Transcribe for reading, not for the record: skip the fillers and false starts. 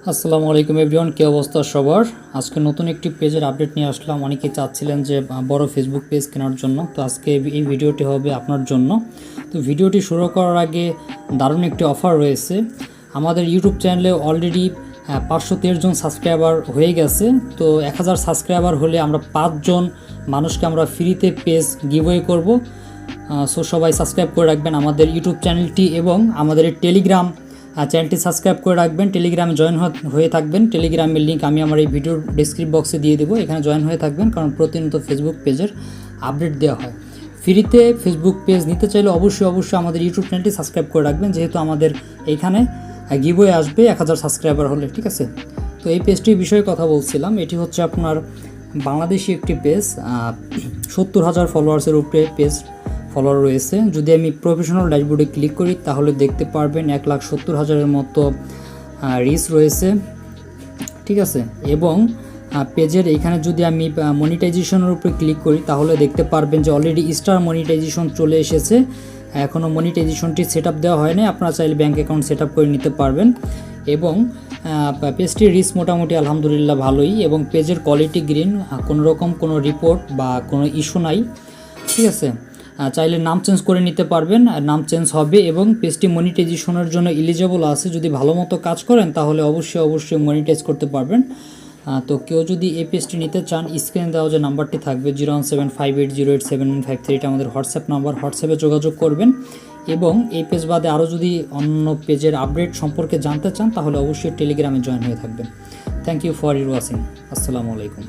আসসালামু আলাইকুম এভরিওয়ান, কী অবস্থা সবার। আজকে নতুন একটি পেজের আপডেট নিয়ে আসলাম। অনেকেই চাচ্ছিলেন যে বড় ফেসবুক পেজ কেনার জন্য, তো আজকে এই ভিডিওটি হবে আপনার জন্য। তো ভিডিওটি শুরু করার আগে দারুণ একটি অফার রয়েছে। আমাদের ইউটিউব চ্যানেলে অলরেডি 513 জন সাবস্ক্রাইবার হয়ে গেছে। তো 1000 সাবস্ক্রাইবার হলে আমরা 5 জন মানুষকে আমরা ফ্রিতে পেজ গিভওয়ে করব। সো সবাই সাবস্ক্রাইব করে রাখবেন আমাদের ইউটিউব চ্যানেলটি এবং আমাদের টেলিগ্রাম চ্যানেলটি সাবস্ক্রাইব করে রাখবেন। টেলিগ্রামে জয়েন হয়ে থাকবেন। টেলিগ্রামের লিঙ্ক আমি আমার এই ভিডিওর ডেসক্রিপশন বক্সে দিয়ে দেবো, এখানে জয়েন হয়ে থাকবেন, কারণ প্রতিনিয়ত ফেসবুক পেজের আপডেট দেওয়া হয়। ফ্রিতে ফেসবুক পেজ নিতে চাইলে অবশ্যই আমাদের ইউটিউব চ্যানেলটি সাবস্ক্রাইব করে রাখবেন, যেহেতু আমাদের এইখানে গিভওয়ে আসবে 1000 সাবস্ক্রাইবার হলে, ঠিক আছে। তো এই পেজটির বিষয়ে কথা বলছিলাম। এটি হচ্ছে আপনার বাংলাদেশি একটি পেজ, 70,000 ফলোয়ার্সের উপরে পেজ ফলোয়ার রয়েছে। যদি আমি প্রফেশনাল ড্যাশবোর্ডে ক্লিক করি তাহলে দেখতে পারবেন 1,70,000-এর মতো রিচ রয়েছে, ঠিক আছে। এবং পেজের এখানে যদি আমি মনিটাইজেশনের উপরে ক্লিক করি তাহলে দেখতে পারবেন যে অলরেডি স্টার মনিটাইজেশন চলে এসেছে। এখনও মনিটাইজেশনটি সেট আপ দেওয়া হয়নি, আপনারা চাইলে ব্যাঙ্ক অ্যাকাউন্ট সেট আপ করে নিতে পারবেন। এবং পেজটির রিচ মোটামুটি আলহামদুলিল্লাহ ভালোই, এবং পেজের কোয়ালিটি গ্রিন, কোনো রকম কোনো রিপোর্ট বা কোনো ইস্যু নাই, ঠিক আছে। চাইলে নাম চেঞ্জ করে নিতে পারবেন, নাম চেঞ্জ হবে, এবং পেজটি মনিটাইজেশনের জন্য এলিজিবল আছে। যদি ভালো মতো কাজ করেন তাহলে অবশ্যই মনিটাইজ করতে পারবেন। তো কেউ যদি এই পেজটি নিতে চান, স্ক্রিনে দেওয়া যে নাম্বারটি থাকবে 01758087953, এটা আমাদের হোয়াটসঅ্যাপ নাম্বার, হোয়াটসঅ্যাপে যোগাযোগ করবেন। এবং এই পেজ বাদে আরও যদি অন্য পেজের আপডেট সম্পর্কে জানতে চান তাহলে অবশ্যই টেলিগ্রামে জয়েন হয়ে থাকবেন। Thank you for your watching. আসসালামু আলাইকুম।